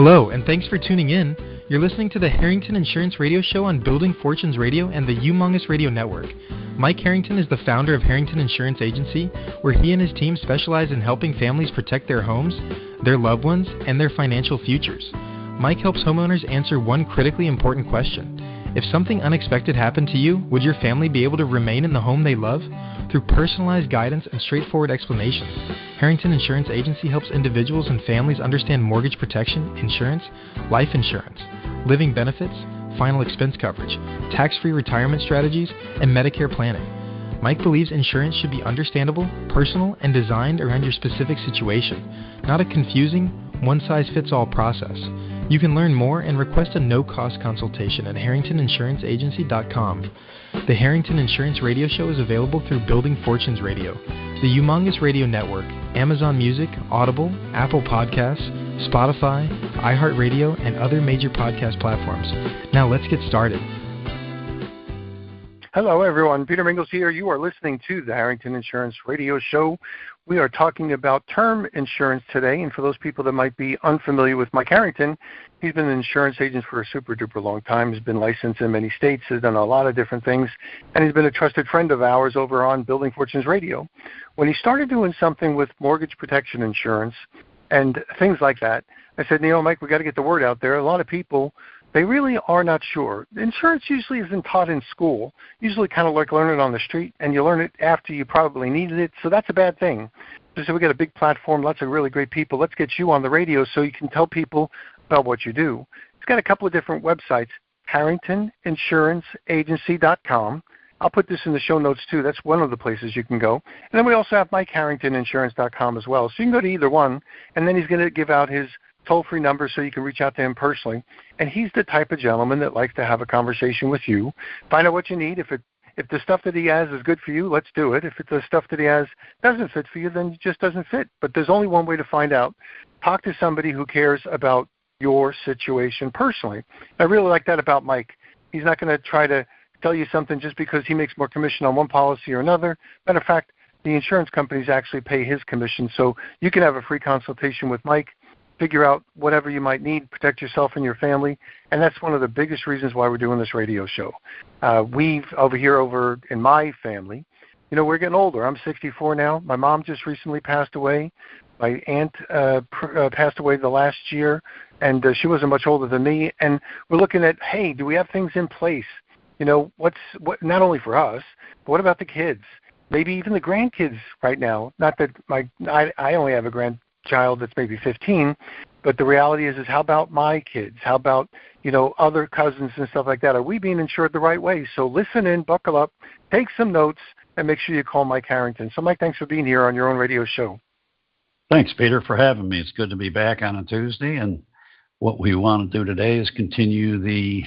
Hello, and thanks for tuning in. You're listening to the Harrington Insurance Radio Show on Building Fortunes Radio and the Humongous Radio Network. Mike Harrington is the founder of Harrington Insurance Agency, where he and his team specialize in helping families protect their homes, their loved ones, and their financial futures. Mike helps homeowners answer one critically important question. If something unexpected happened to you, would your family be able to remain in the home they love? Through personalized guidance and straightforward explanations, Harrington Insurance Agency helps individuals and families understand mortgage protection, insurance, life insurance, living benefits, final expense coverage, tax-free retirement strategies, and Medicare planning. Mike believes insurance should be understandable, personal, and designed around your specific situation, not a confusing, one-size-fits-all process. You can learn more and request a no-cost consultation at Harrington-insurance-agency.com. The Harrington Insurance Radio Show is available through Building Fortunes Radio, the Humongous Radio Network, Amazon Music, Audible, Apple Podcasts, Spotify, iHeartRadio, and other major podcast platforms. Now let's get started. Hello, everyone. Peter Mingils here. You are listening to the Harrington Insurance Radio Show. We are talking about term insurance today, and for those people that might be unfamiliar with Mike Harrington, he's been an insurance agent for a super-duper long time. He's been licensed in many states, has done a lot of different things, and he's been a trusted friend of ours over on Building Fortunes Radio. When he started doing something with mortgage protection insurance and things like that, I said, Mike, we got to get the word out there. A lot of people, they really are not sure. Insurance usually isn't taught in school. Usually kind of like learning it on the street, and you learn it after you probably needed it, so that's a bad thing. So we got a big platform, lots of really great people. Let's get you on the radio so you can tell people about what you do. It's got a couple of different websites, Harrington-insurance-agency.com. I'll put this in the show notes, too. That's one of the places you can go. And then we also have MikeHarrington-insurance.com as well. So you can go to either one, and then he's going to give out his toll-free number so you can reach out to him personally. And he's the type of gentleman that likes to have a conversation with you, find out what you need. If the stuff that he has is good for you, let's do it. If the stuff that he has doesn't fit for you, then it just doesn't fit. But there's only one way to find out. Talk to somebody who cares about your situation personally. I really like that about Mike. He's not going to try to tell you something just because he makes more commission on one policy or another. Matter of fact, the insurance companies actually pay his commission. So you can have a free consultation with Mike, figure out whatever you might need, protect yourself and your family, and that's one of the biggest reasons why we're doing this radio show. We've over in my family, we're getting older. I'm 64 now. My mom just recently passed away. My aunt passed away the last year, and she wasn't much older than me. And we're looking at, hey, do we have things in place? What not only for us, but what about the kids? Maybe even the grandkids right now. Not that I only have a grandchild that's maybe 15, but the reality is how about my kids? How about, other cousins and stuff like that? Are we being insured the right way? So listen in, buckle up, take some notes, and make sure you call Mike Harrington. So, Mike, thanks for being here on your own radio show. Thanks, Peter, for having me. It's good to be back on a Tuesday, and what we want to do today is continue the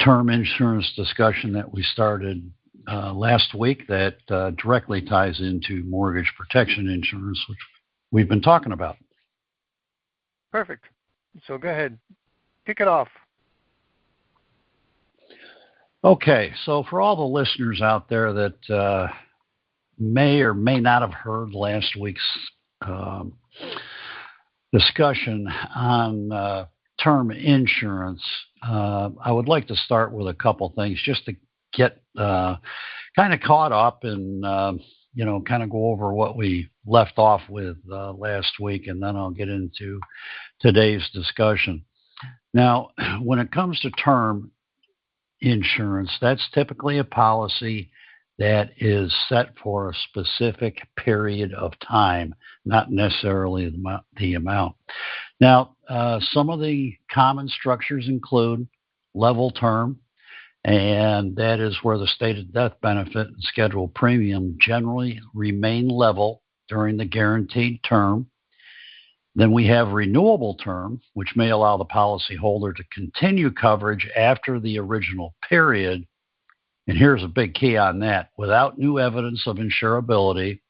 term insurance discussion that we started last week that directly ties into mortgage protection insurance, which we've been talking about. Perfect. So go ahead. Kick it off. Okay. So for all the listeners out there that may or may not have heard last week's discussion on term insurance, I would like to start with a couple things just to get kind of caught up and kind of go over what we left off with last week, and then I'll get into today's discussion. Now, when it comes to term insurance, that's typically a policy that is set for a specific period of time, not necessarily the amount. Now, some of the common structures include level term, and that is where the stated death benefit and scheduled premium generally remain level during the guaranteed term. Then we have renewable term, which may allow the policyholder to continue coverage after the original period. And here's a big key on that. Without new evidence of insurability,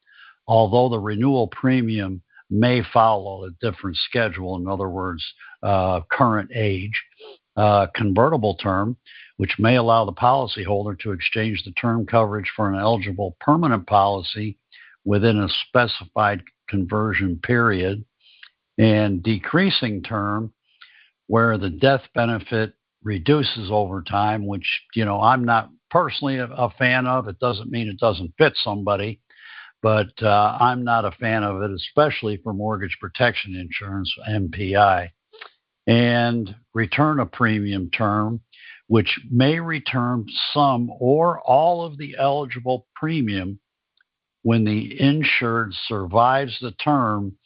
although the renewal premium may follow a different schedule, in other words, current age. Convertible term, which may allow the policyholder to exchange the term coverage for an eligible permanent policy within a specified conversion period. And decreasing term, where the death benefit reduces over time, which, I'm not personally a fan of. It doesn't mean it doesn't fit somebody, but I'm not a fan of it, especially for mortgage protection insurance, MPI. And return of premium term, which may return some or all of the eligible premium when the insured survives the term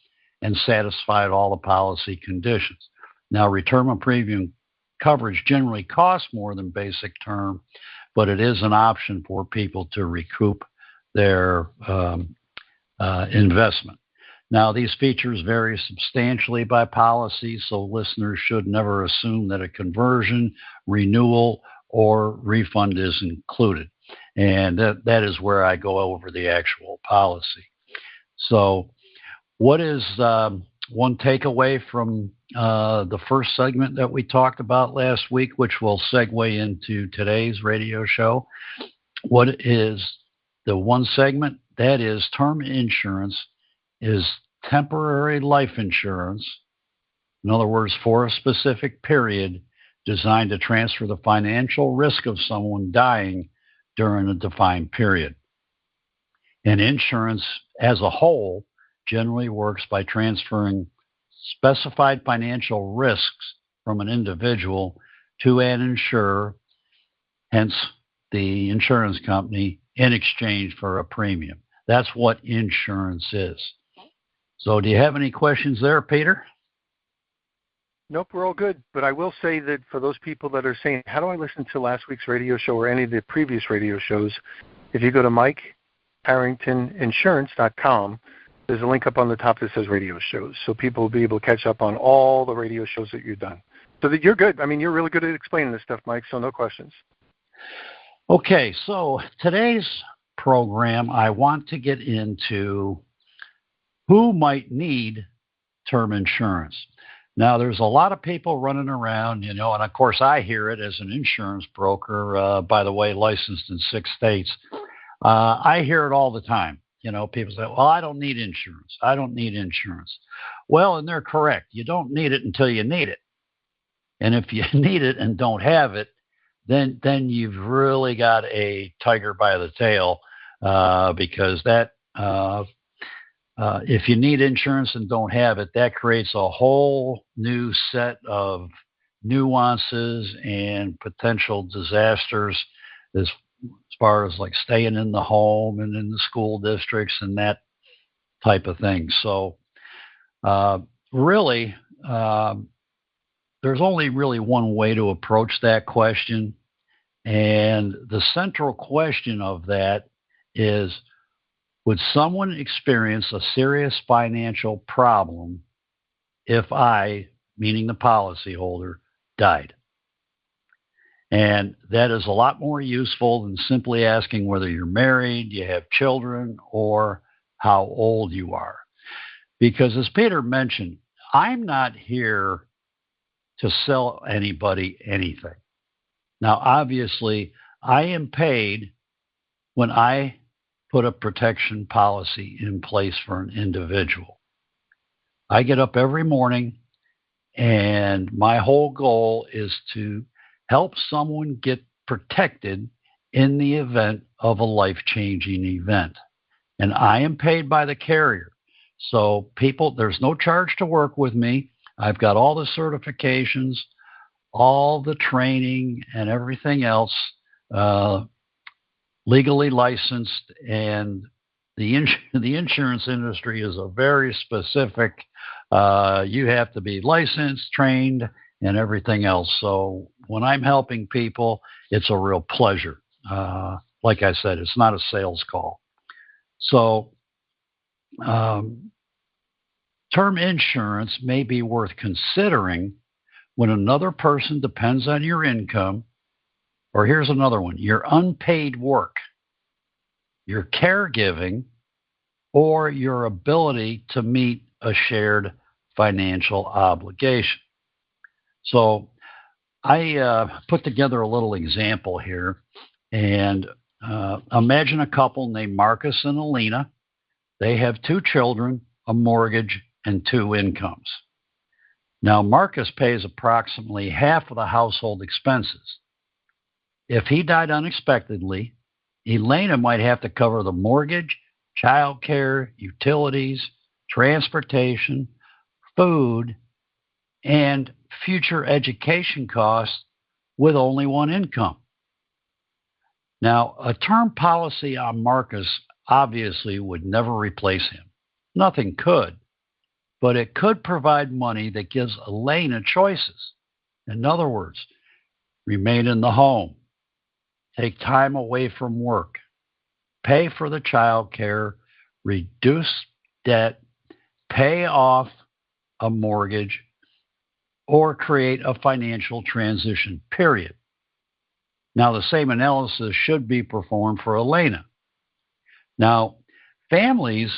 and satisfied all the policy conditions. Now, return of premium coverage generally costs more than basic term, but it is an option for people to recoup their investment. Now, these features vary substantially by policy, so listeners should never assume that a conversion, renewal, or refund is included. And that is where I go over the actual policy. So what is one takeaway from the first segment that we talked about last week, which will segue into today's radio show? What is the one segment? That is, term insurance is temporary life insurance, in other words, for a specific period, designed to transfer the financial risk of someone dying during a defined period. And insurance as a whole generally works by transferring specified financial risks from an individual to an insurer, hence the insurance company, in exchange for a premium. That's what insurance is. So do you have any questions there, Peter? Nope, we're all good. But I will say that for those people that are saying, how do I listen to last week's radio show or any of the previous radio shows? If you go to Mike Harrington-insurance.com, there's a link up on the top that says radio shows. So people will be able to catch up on all the radio shows that you've done. So that you're good. I mean, you're really good at explaining this stuff, Mike, so no questions. Okay, so today's program, I want to get into who might need term insurance. Now, there's a lot of people running around, and of course I hear it as an insurance broker, by the way, licensed in 6 states. I hear it all the time. People say, well, I don't need insurance. I don't need insurance. Well, and they're correct. You don't need it until you need it. And if you need it and don't have it, then you've really got a tiger by the tail, because that if you need insurance and don't have it, that creates a whole new set of nuances and potential disasters as far as like staying in the home and in the school districts and that type of thing. So really, there's only really one way to approach that question. And the central question of that is, would someone experience a serious financial problem if I, meaning the policyholder, died? And that is a lot more useful than simply asking whether you're married, you have children, or how old you are. Because as Peter mentioned, I'm not here to sell anybody anything. Now, obviously, I am paid when I put a protection policy in place for an individual. I get up every morning, and my whole goal is to help someone get protected in the event of a life-changing event. And I am paid by the carrier. So people, there's no charge to work with me. I've got all the certifications, all the training, and everything else, legally licensed. And the insurance industry is a very specific, you have to be licensed, trained, and everything else. So when I'm helping people, it's a real pleasure. Like I said, it's not a sales call. So term insurance may be worth considering when another person depends on your income, or here's another one, your unpaid work, your caregiving, or your ability to meet a shared financial obligation. So I put together a little example here, and imagine a couple named Marcus and Alina. They have 2 children, a mortgage, and 2 incomes. Now, Marcus pays approximately half of the household expenses. If he died unexpectedly, Elena might have to cover the mortgage, child care, utilities, transportation, food, and future education costs with only one income. Now, a term policy on Marcus obviously would never replace him. Nothing could, but it could provide money that gives Elena choices. In other words, remain in the home, take time away from work, pay for the child care, reduce debt, pay off a mortgage, or create a financial transition period. Now, the same analysis should be performed for Elena. Now, families,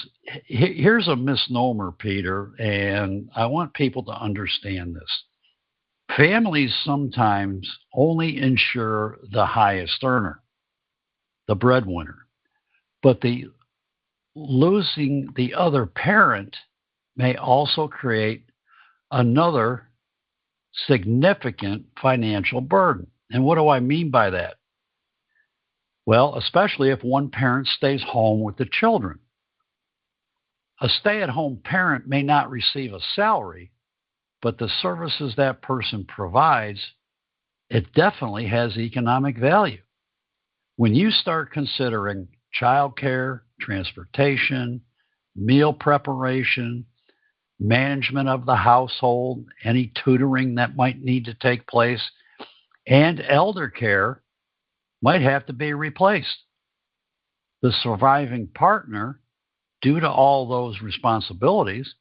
here's a misnomer, Peter, and I want people to understand this. Families sometimes only insure the highest earner, the breadwinner, but losing the other parent may also create another significant financial burden. And what do I mean by that? Well, especially if one parent stays home with the children. A stay-at-home parent may not receive a salary, but the services that person provides, it definitely has economic value. When you start considering childcare, transportation, meal preparation, management of the household, any tutoring that might need to take place, and elder care might have to be replaced. The surviving partner, due to all those responsibilities,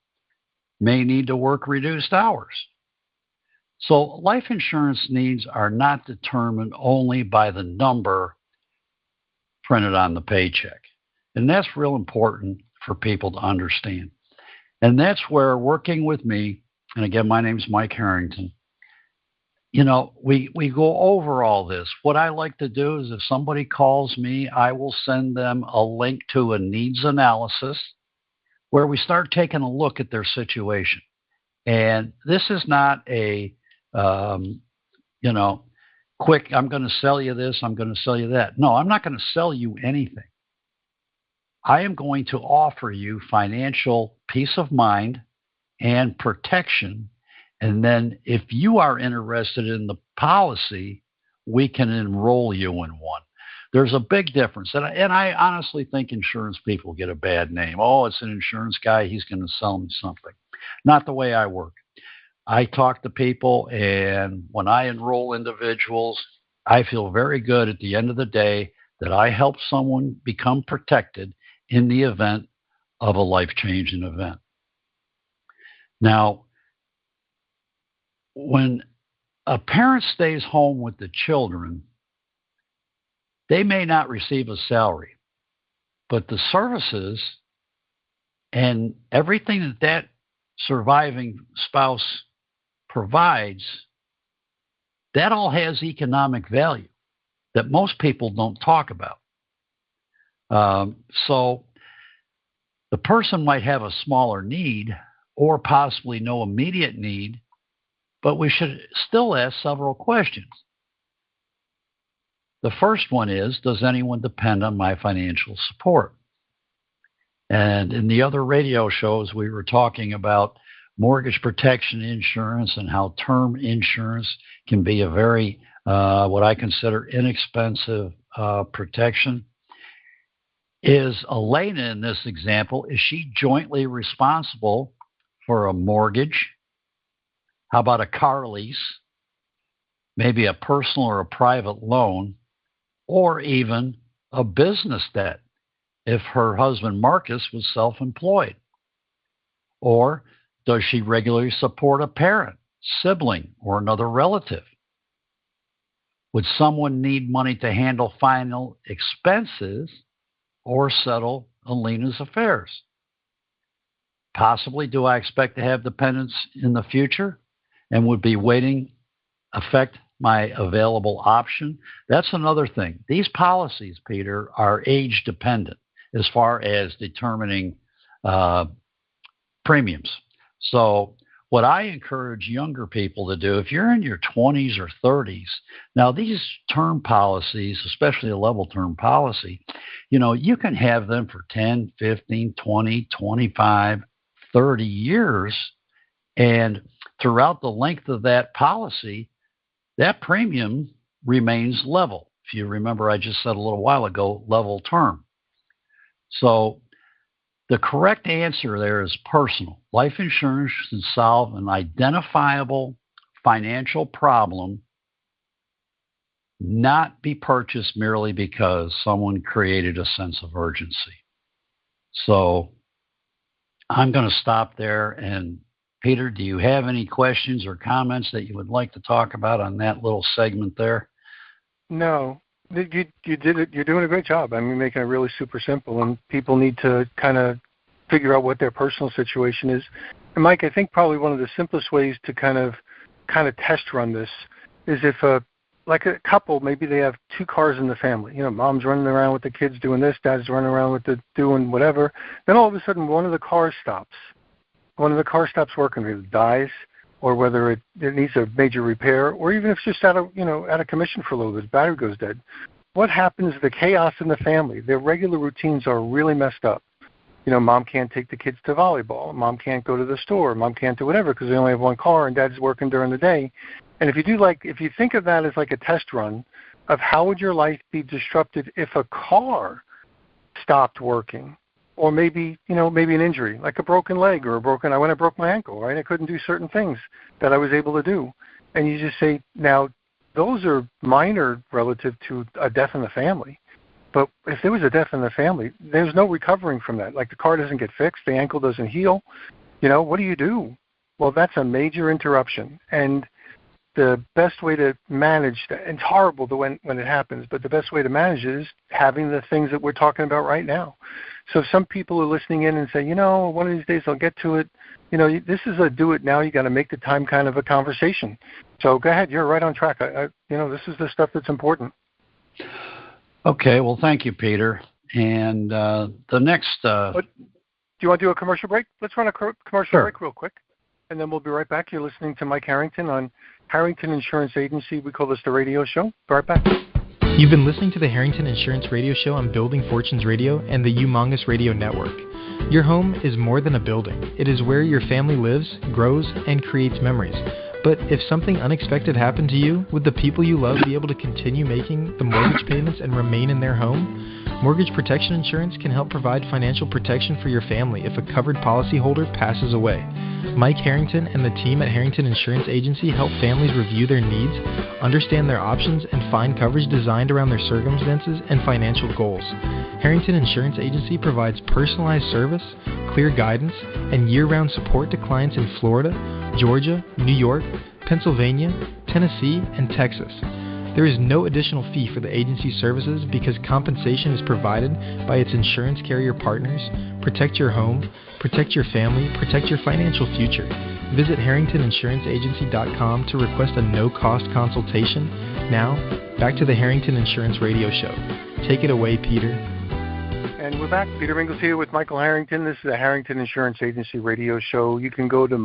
may need to work reduced hours. So life insurance needs are not determined only by the number printed on the paycheck. And that's real important for people to understand. And that's where working with me, and again, my name's Mike Harrington, we go over all this. What I like to do is if somebody calls me, I will send them a link to a needs analysis where we start taking a look at their situation. And this is not a, quick, I'm going to sell you this, I'm going to sell you that. No, I'm not going to sell you anything. I am going to offer you financial peace of mind and protection. And then if you are interested in the policy, we can enroll you in one. There's a big difference. And I honestly think insurance people get a bad name. Oh, it's an insurance guy. He's going to sell me something. Not the way I work. I talk to people, and when I enroll individuals, I feel very good at the end of the day that I help someone become protected in the event of a life-changing event. Now, when a parent stays home with the children, they may not receive a salary, but the services and everything that surviving spouse provides, that all has economic value that most people don't talk about. So the person might have a smaller need or possibly no immediate need, but we should still ask several questions. The first one is, does anyone depend on my financial support? And in the other radio shows, we were talking about mortgage protection insurance and how term insurance can be a very, what I consider inexpensive protection. Is Elena, in this example, is she jointly responsible for a mortgage? How about a car lease? Maybe a personal or a private loan, or even a business debt if her husband Marcus was self-employed? Or does she regularly support a parent, sibling, or another relative? Would someone need money to handle final expenses or settle Elena's affairs? Possibly, do I expect to have dependents in the future and would be waiting affect my available option? That's another thing. These policies, Peter, are age dependent as far as determining premiums. So what I encourage younger people to do, if you're in your 20s or 30s, now these term policies, especially a level term policy, you can have them for 10, 15, 20, 25, 30 years. And throughout the length of that policy, that premium remains level. If you remember, I just said a little while ago, level term. So the correct answer there is personal. Life insurance should solve an identifiable financial problem, not be purchased merely because someone created a sense of urgency. So I'm going to stop there. And Peter, do you have any questions or comments that you would like to talk about on that little segment there? No. You did it. You're doing a great job. I mean, making it really super simple, and people need to kind of figure out what their personal situation is. And Mike, I think probably one of the simplest ways to kind of test run this is if like a couple, maybe they have two cars in the family. Mom's running around with the kids doing this, dad's running around with doing whatever. Then all of a sudden, one of the cars stops. One of the cars stops working, either dies, or whether it needs a major repair, or even if it's just out of commission for a little bit, the battery goes dead. What happens? The chaos in the family. Their regular routines are really messed up. Mom can't take the kids to volleyball. Mom can't go to the store. Mom can't do whatever because they only have one car, and dad's working during the day. And if you think of that as like a test run of how would your life be disrupted if a car stopped working, or maybe an injury like a broken leg or when I broke my ankle, right? I couldn't do certain things that I was able to do, and you just say now those are minor relative to a death in the family. But if there was a death in the family, there's no recovering from that. Like the car doesn't get fixed, the ankle doesn't heal. What do you do? Well, that's a major interruption. And the best way to manage that, and it's horrible when it happens, but the best way to manage it is having the things that we're talking about right now. So if some people are listening in and say, one of these days I'll get to it, this is a do it now. You got to make the time kind of a conversation. So go ahead. You're right on track. This is the stuff that's important. Okay. Well, thank you, Peter. And the next. Do you want to do a commercial break? Let's run a commercial break real quick, and then we'll be right back. You're listening to Mike Harrington on Harrington Insurance Agency. We call this the radio show. Be right back. You've been listening to the Harrington Insurance Radio Show on Building Fortunes Radio and the Humongous Radio Network. Your home is more than a building. It is where your family lives, grows, and creates memories. But if something unexpected happened to you, would the people you love be able to continue making the mortgage payments and remain in their home? Mortgage Protection Insurance can help provide financial protection for your family if a covered policyholder passes away. Mike Harrington and the team at Harrington Insurance Agency help families review their needs, understand their options, and find coverage designed around their circumstances and financial goals. Harrington Insurance Agency provides personalized service, clear guidance, and year-round support to clients in Florida, Georgia, New York, Pennsylvania, Tennessee, and Texas. There is no additional fee for the agency's services because compensation is provided by its insurance carrier partners. Protect your home, protect your family, protect your financial future. Visit Harrington-insurance-agency.com to request a no-cost consultation. Now, back to the Harrington Insurance Radio Show. Take it away, Peter. And we're back. Peter Mingils here with Michael Harrington. This is the Harrington Insurance Agency Radio Show. You can go to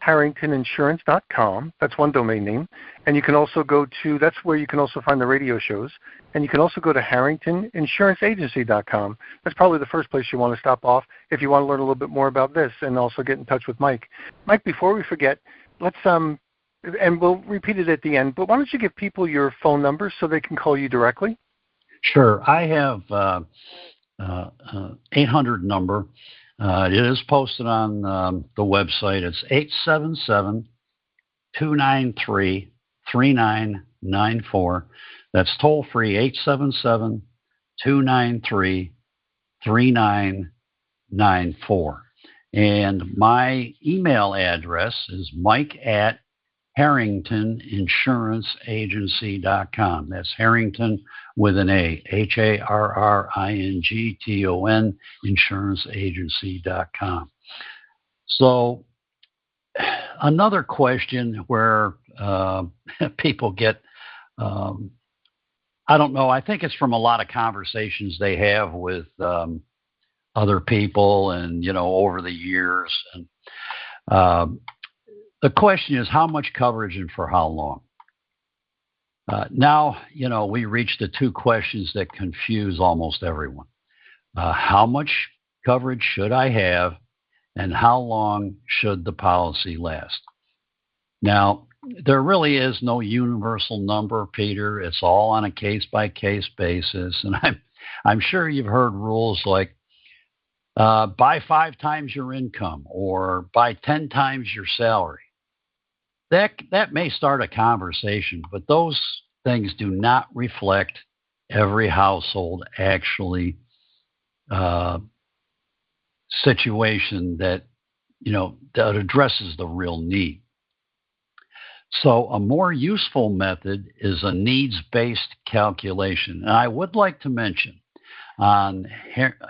Harrington-insurance.com. That's one domain name. And you can also that's where you can also find the radio shows. And you can also go to Harrington-insurance-agency.com. That's probably the first place you want to stop off if you want to learn a little bit more about this and also get in touch with Mike. Mike, before we forget, let's, and we'll repeat it at the end, but why don't you give people your phone number so they can call you directly? Sure. I have 800 number. It is posted on the website. It's 877-293-3994. That's toll free, 877-293-3994. And my email address is mike@Harrington-insurance-agency.com. That's Harrington with an A, Harrington, insurance-agency.com. So another question where people get, I don't know, I think it's from a lot of conversations they have with other people and, over the years. And The question is how much coverage and for how long? Now, we reach the two questions that confuse almost everyone. How much coverage should I have, and how long should the policy last? Now, there really is no universal number, Peter. It's all on a case-by-case basis, and I'm sure you've heard rules like buy 5 times your income or buy 10 times your salary. That may start a conversation, but those things do not reflect every household actually situation that that addresses the real need. So a more useful method is a needs-based calculation. And I would like to mention on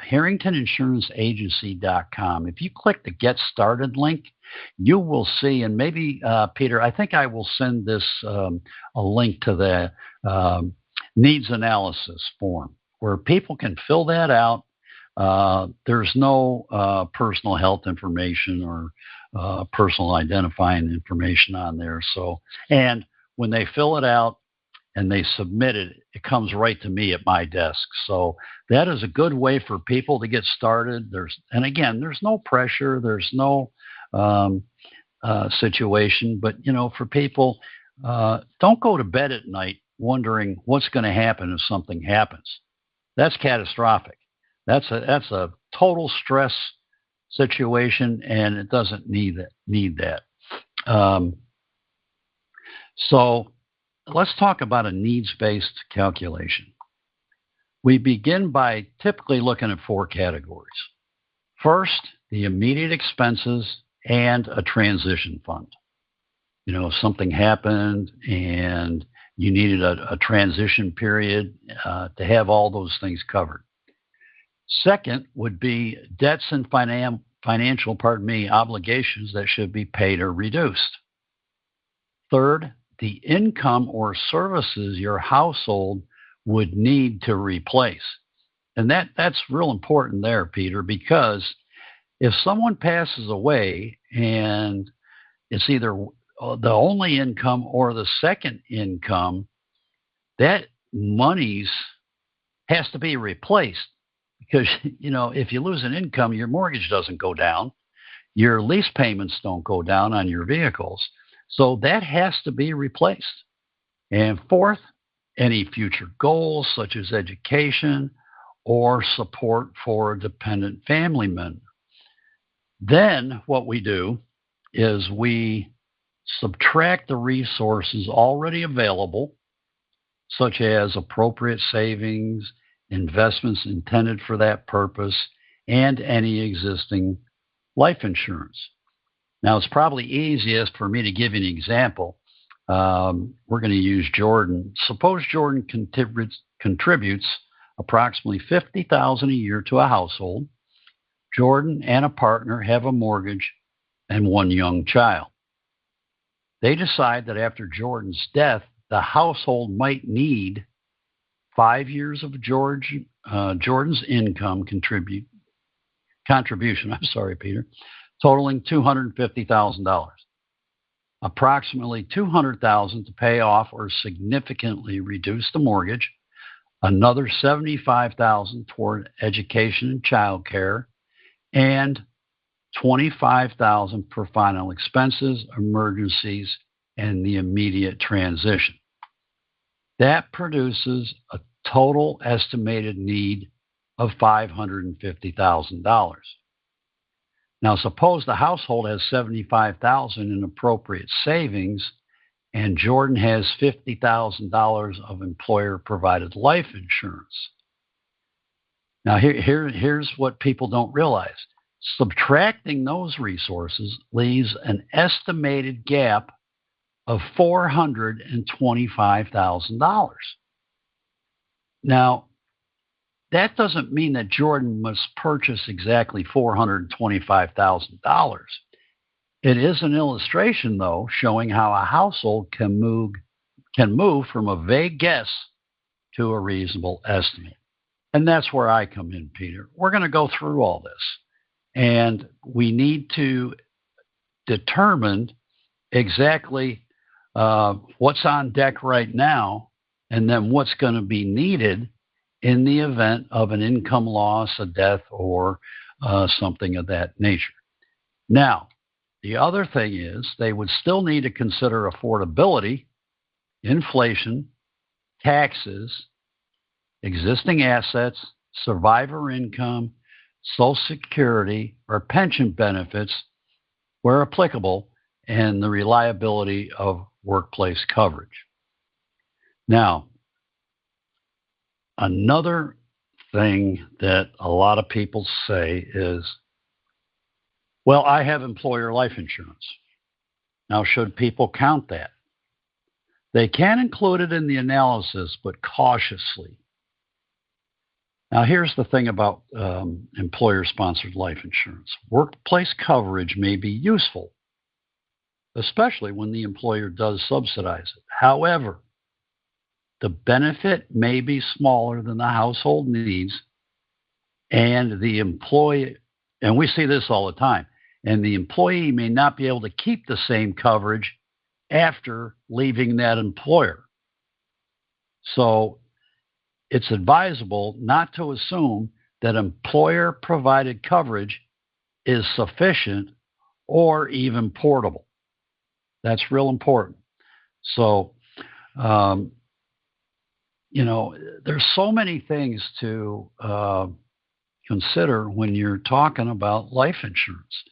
Harrington-insurance-agency.com, if you click the Get Started link, you will see, and maybe, Peter, I think I will send this a link to the needs analysis form where people can fill that out. There's no personal health information or personal identifying information on there. So, and when they fill it out and they submit it, it comes right to me at my desk. So that is a good way for people to get started. And again, there's no pressure. There's no situation, but for people, don't go to bed at night wondering what's going to happen if something happens. That's catastrophic. That's a total stress situation, and it doesn't need that. So let's talk about a needs-based calculation. We begin by typically looking at 4 categories. First, the immediate expenses and a transition fund. If something happened and you needed a transition period to have all those things covered. Second would be debts and financial obligations that should be paid or reduced. Third, the income or services your household would need to replace. And that's real important there, Peter, because if someone passes away and it's either the only income or the second income, that monies has to be replaced. Because, if you lose an income, your mortgage doesn't go down. Your lease payments don't go down on your vehicles. So that has to be replaced. And fourth, any future goals such as education or support for a dependent family member. Then what we do is we subtract the resources already available, such as appropriate savings, investments intended for that purpose, and any existing life insurance. Now, it's probably easiest for me to give you an example. We're going to use Jordan. Suppose Jordan contributes approximately $50,000 a year to a household. Jordan and a partner have a mortgage and 1 young child. They decide that after Jordan's death, the household might need 5 years of Jordan's income contribution, Peter, totaling $250,000. Approximately $200,000 to pay off or significantly reduce the mortgage, another $75,000 toward education and child care, and $25,000 for final expenses, emergencies, and the immediate transition. That produces a total estimated need of $550,000. Now, suppose the household has $75,000 in appropriate savings, and Jordan has $50,000 of employer-provided life insurance. Now, here's what people don't realize. Subtracting those resources leaves an estimated gap of $425,000. Now, that doesn't mean that Jordan must purchase exactly $425,000. It is an illustration, though, showing how a household can move from a vague guess to a reasonable estimate. And that's where I come in, Peter. We're going to go through all this, and we need to determine exactly what's on deck right now, and then what's going to be needed in the event of an income loss, a death, or something of that nature. Now, the other thing is they would still need to consider affordability, inflation, taxes, existing assets, survivor income, Social Security, or pension benefits, where applicable, and the reliability of workplace coverage. Now, another thing that a lot of people say is, well, I have employer life insurance. Now, should people count that? They can include it in the analysis, but cautiously. Now, here's the thing about employer-sponsored life insurance. Workplace coverage may be useful, especially when the employer does subsidize it. However, the benefit may be smaller than the household needs, and the employee, and we see this all the time, and the employee may not be able to keep the same coverage after leaving that employer. So it's advisable not to assume that employer-provided coverage is sufficient or even portable. That's real important. So, there's so many things to consider when you're talking about life insurance.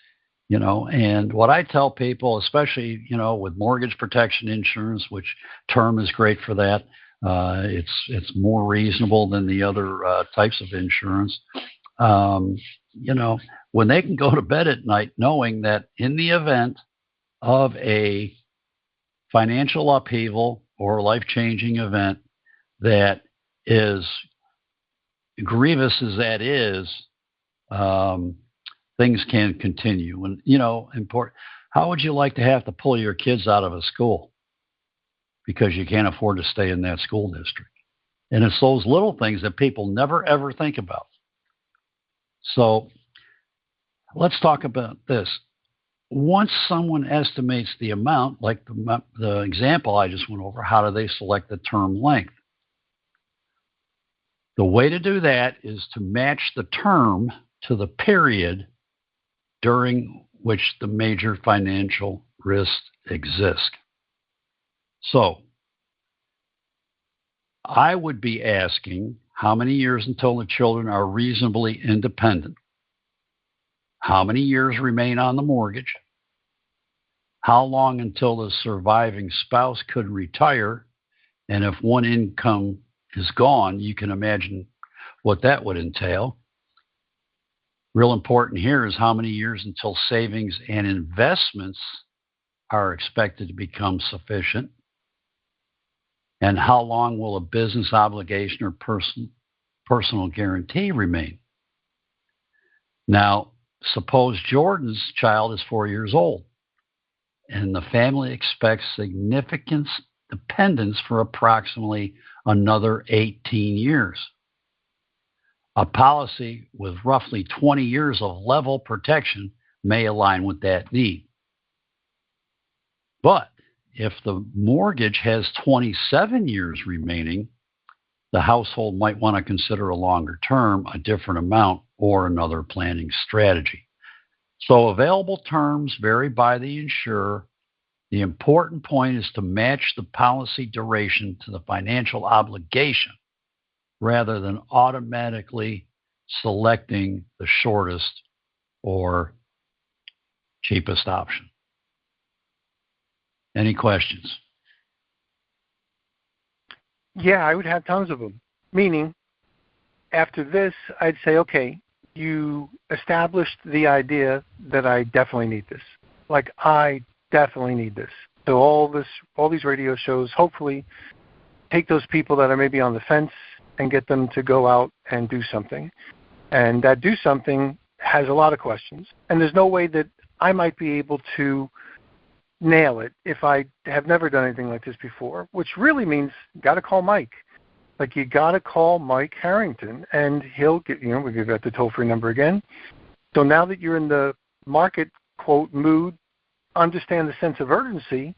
And what I tell people, especially, with mortgage protection insurance, which term is great for that, it's more reasonable than the other types of insurance. When they can go to bed at night knowing that in the event of a financial upheaval or life-changing event that is grievous as that is, things can continue. And, important. How would you like to have to pull your kids out of a school because you can't afford to stay in that school district? And it's those little things that people never, ever think about. So let's talk about this. Once someone estimates the amount, like the example I just went over, how do they select the term length? The way to do that is to match the term to the period during which the major financial risks exist. So I would be asking how many years until the children are reasonably independent, how many years remain on the mortgage, how long until the surviving spouse could retire, and if one income is gone, you can imagine what that would entail. Real important here is how many years until savings and investments are expected to become sufficient, and how long will a business obligation or personal guarantee remain. Now, suppose Jordan's child is 4 years old, and the family expects significant dependence for approximately another 18 years. A policy with roughly 20 years of level protection may align with that need. But if the mortgage has 27 years remaining, the household might want to consider a longer term, a different amount, or another planning strategy. So available terms vary by the insurer. The important point is to match the policy duration to the financial obligation rather than automatically selecting the shortest or cheapest option. Any questions? Yeah, I would have tons of them. Meaning, after this, I'd say, okay, you established the idea that I definitely need this. Like, I definitely need this. So all these radio shows, hopefully, take those people that are maybe on the fence and get them to go out and do something. And that do something has a lot of questions. And there's no way that I might be able to nail it if I have never done anything like this before, which really means you got to call Mike. Like, you got to call Mike Harrington, and he'll get, we'll give that the toll-free number again. So now that you're in the market, quote, mood understand the sense of urgency,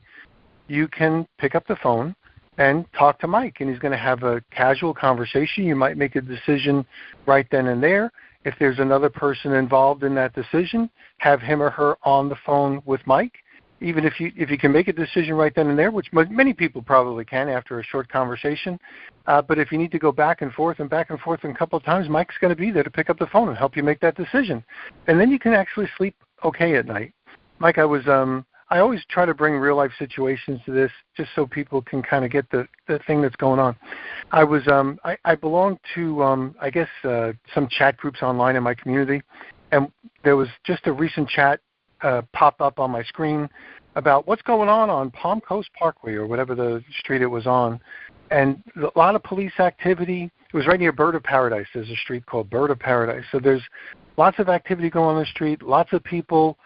you can pick up the phone and talk to Mike, and he's going to have a casual conversation. You might make a decision right then and there. If there's another person involved in that decision, have him or her on the phone with Mike. Even if you can make a decision right then and there, which many people probably can after a short conversation, but if you need to go back and forth a couple of times, Mike's going to be there to pick up the phone and help you make that decision. And then you can actually sleep okay at night. Mike, I always try to bring real-life situations to this just so people can kind of get the thing that's going on. I belong to, some chat groups online in my community, and there was just a recent chat pop up on my screen about what's going on Palm Coast Parkway or whatever the street it was on. And a lot of police activity. It was right near Bird of Paradise. There's a street called Bird of Paradise. So there's lots of activity going on the street, lots of people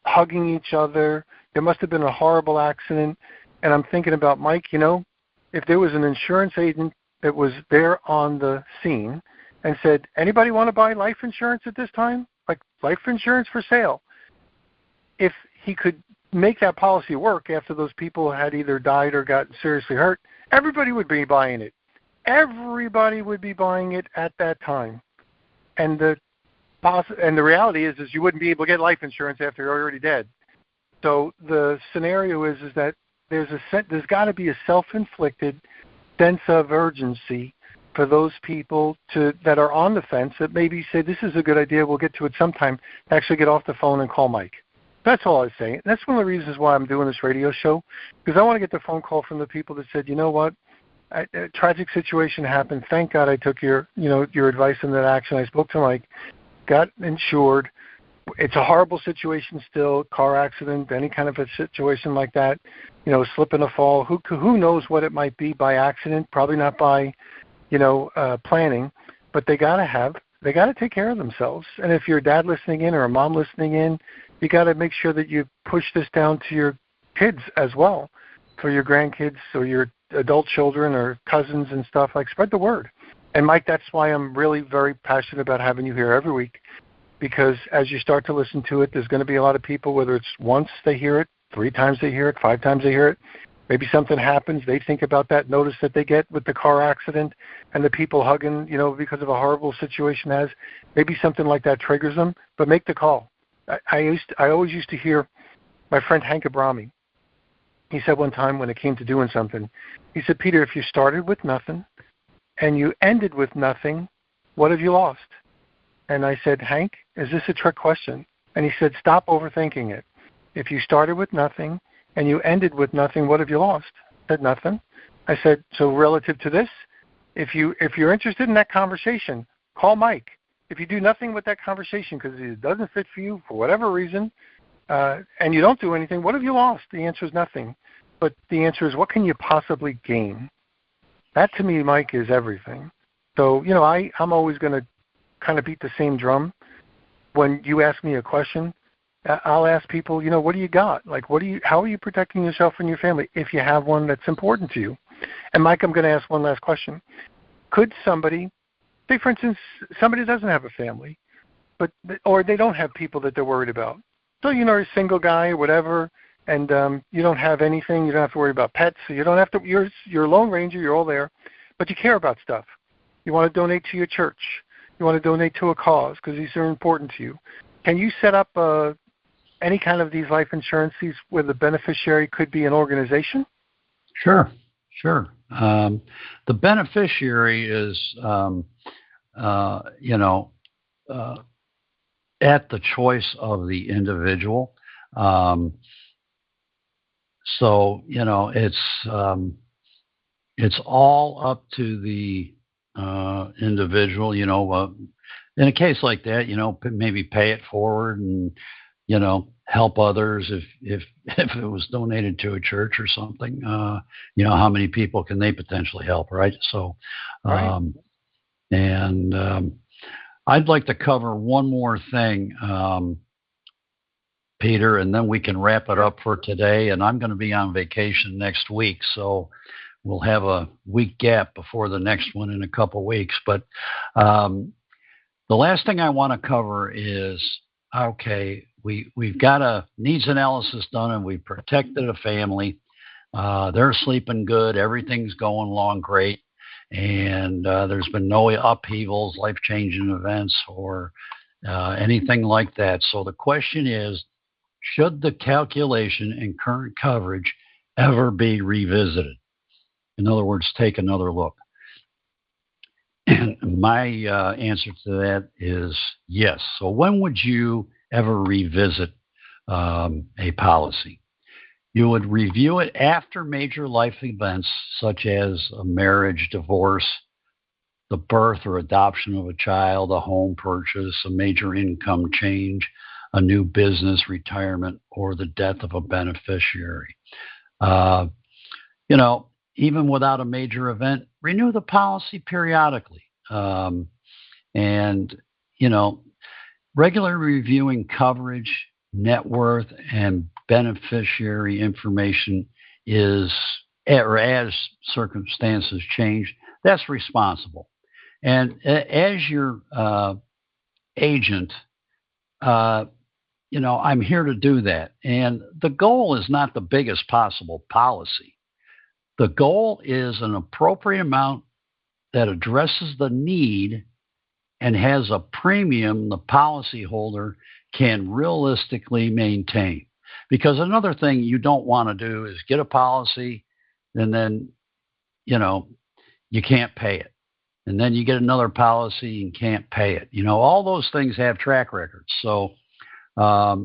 hugging each other. There must have been a horrible accident. And I'm thinking about, Mike, if there was an insurance agent that was there on the scene and said, anybody want to buy life insurance at this time? Like life insurance for sale. If he could make that policy work after those people had either died or got seriously hurt, everybody would be buying it. Everybody would be buying it at that time. And the reality is you wouldn't be able to get life insurance after you're already dead. So the scenario is that there's got to be a self-inflicted sense of urgency for those people that are on the fence that maybe say, this is a good idea, we'll get to it sometime, actually get off the phone and call Mike. That's all I was saying. That's one of the reasons why I'm doing this radio show, because I want to get the phone call from the people that said, you know what, a tragic situation happened. Thank God I took your advice in that action. I spoke to Mike, got insured. It's a horrible situation still, car accident, any kind of a situation like that, slip and a fall. Who knows what it might be by accident, probably not by, planning, but they got to take care of themselves. And if you're a dad listening in or a mom listening in, you got to make sure that you push this down to your kids as well, for your grandkids or your adult children or cousins and stuff. Like, spread the word. And Mike, that's why I'm really very passionate about having you here every week, because as you start to listen to it, there's going to be a lot of people, whether it's once they hear it, 3 times they hear it, 5 times they hear it, maybe something happens, they think about that notice that they get with the car accident and the people hugging, because of a horrible situation maybe something like that triggers them, but make the call. I always used to hear my friend Hank Abrami. He said one time when it came to doing something, he said, Peter, if you started with nothing and you ended with nothing, what have you lost? And I said, Hank, is this a trick question? And he said, stop overthinking it. If you started with nothing and you ended with nothing, what have you lost? I said, nothing. I said, so relative to this, if you're interested in that conversation, call Mike. If you do nothing with that conversation because it doesn't fit for you for whatever reason, and you don't do anything, what have you lost? The answer is nothing. But the answer is, what can you possibly gain? That to me, Mike, is everything. So, I'm always going to kind of beat the same drum. When you ask me a question, I'll ask people, what do you got? Like, how are you protecting yourself and your family if you have one that's important to you? And Mike, I'm going to ask one last question. Could somebody, say for instance, somebody doesn't have a family, or they don't have people that they're worried about. So, you're a single guy or whatever, and you don't have anything, you don't have to worry about pets, so you don't have to, you're a Lone Ranger, you're all there, but you care about stuff. You want to donate to your church. You want to donate to a cause because these are important to you. Can you set up any kind of these life insurances where the beneficiary could be an organization? Sure. The beneficiary is, at the choice of the individual. So, it's all up to the individual, in a case like that, maybe pay it forward and, help others if it was donated to a church or something, how many people can they potentially help, right? So, right. I'd like to cover one more thing, Peter, and then we can wrap it up for today. And I'm going to be on vacation next week, so we'll have a week gap before the next one in a couple weeks. But the last thing I want to cover is, okay, we've got a needs analysis done, and we've protected a family. They're sleeping good. Everything's going along great. And there's been no upheavals, life-changing events, or anything like that. So the question is, should the calculation and current coverage ever be revisited? In other words, take another look. And my answer to that is yes. So when would you ever revisit a policy? You would review it after major life events such as a marriage, divorce, the birth or adoption of a child, a home purchase, a major income change, a new business, retirement, or the death of a beneficiary. Even without a major event, renew the policy periodically. Regular reviewing coverage, net worth, and beneficiary information as circumstances change, that's responsible. And as your agent, I'm here to do that. And the goal is not the biggest possible policy. The goal is an appropriate amount that addresses the need and has a premium the policyholder can realistically maintain. Because another thing you don't want to do is get a policy and then, you can't pay it. And then you get another policy and can't pay it. All those things have track records. So a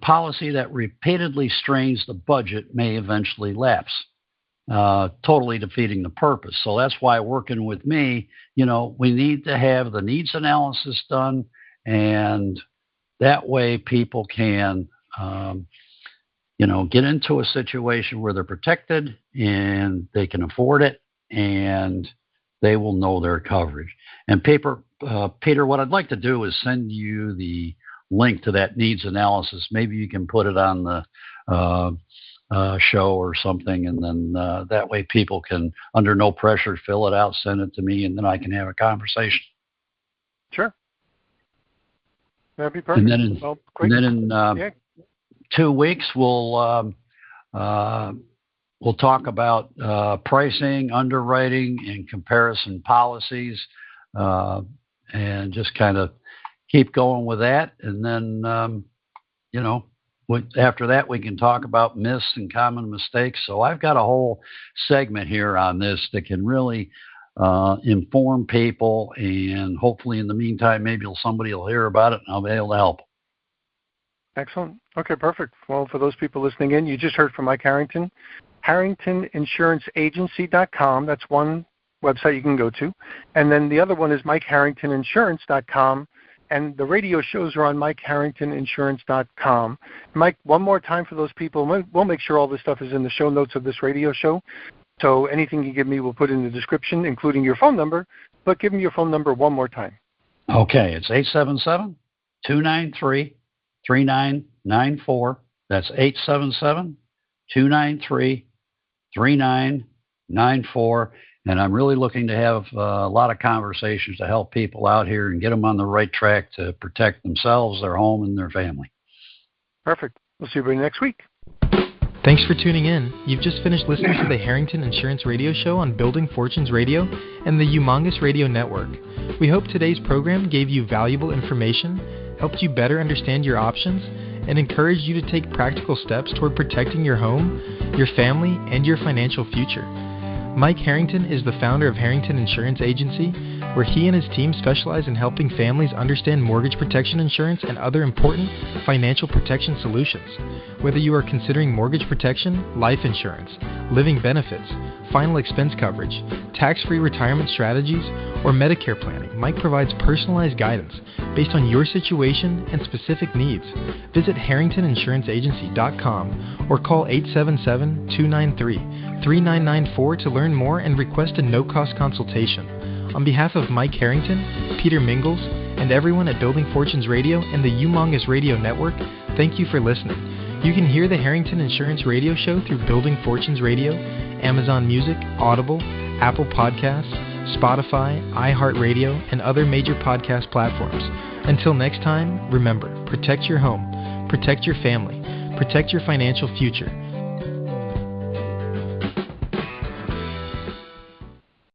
policy that repeatedly strains the budget may eventually lapse, totally defeating the purpose. So that's why working with me, we need to have the needs analysis done, and that way people can, get into a situation where they're protected and they can afford it, and they will know their coverage. And Peter, what I'd like to do is send you the link to that needs analysis. Maybe you can put it on the show or something, and then that way people can, under no pressure, fill it out, send it to me, and then I can have a conversation. Sure. That'd be perfect. And then in 2 weeks, we'll talk about pricing, underwriting, and comparison policies, and just kind of keep going with that. And then, after that, we can talk about myths and common mistakes. So I've got a whole segment here on this that can really inform people. And hopefully in the meantime, maybe somebody will hear about it and I'll be able to help. Excellent. Okay, perfect. Well, for those people listening in, you just heard from Mike Harrington, Harrington-insurance-agency.com. That's one website you can go to. And then the other one is MikeHarrington-insurance.com. And the radio shows are on MikeHarrington-insurance.com. Mike, one more time for those people. We'll make sure all this stuff is in the show notes of this radio show. So anything you give me, we'll put in the description, including your phone number. But give me your phone number one more time. Okay, it's 877-293-3994. That's 877-293-3994. And I'm really looking to have a lot of conversations to help people out here and get them on the right track to protect themselves, their home, and their family. Perfect. We'll see everybody next week. Thanks for tuning in. You've just finished listening to the Harrington Insurance Radio Show on Building Fortunes Radio and the Humongous Radio Network. We hope today's program gave you valuable information, helped you better understand your options, and encouraged you to take practical steps toward protecting your home, your family, and your financial future. Mike Harrington is the founder of Harrington Insurance Agency, where he and his team specialize in helping families understand mortgage protection insurance and other important financial protection solutions. Whether you are considering mortgage protection, life insurance, living benefits, final expense coverage, tax-free retirement strategies, or Medicare planning, Mike provides personalized guidance based on your situation and specific needs. Visit Harrington-insurance-agency.com or call 877-293-3994 to learn more and request a no-cost consultation. On behalf of Mike Harrington, Peter Mingils, and everyone at Building Fortunes Radio and the Humongous Radio Network, thank you for listening. You can hear the Harrington Insurance Radio Show through Building Fortunes Radio, Amazon Music, Audible, Apple Podcasts, Spotify, iHeartRadio, and other major podcast platforms. Until next time, remember, protect your home, protect your family, protect your financial future,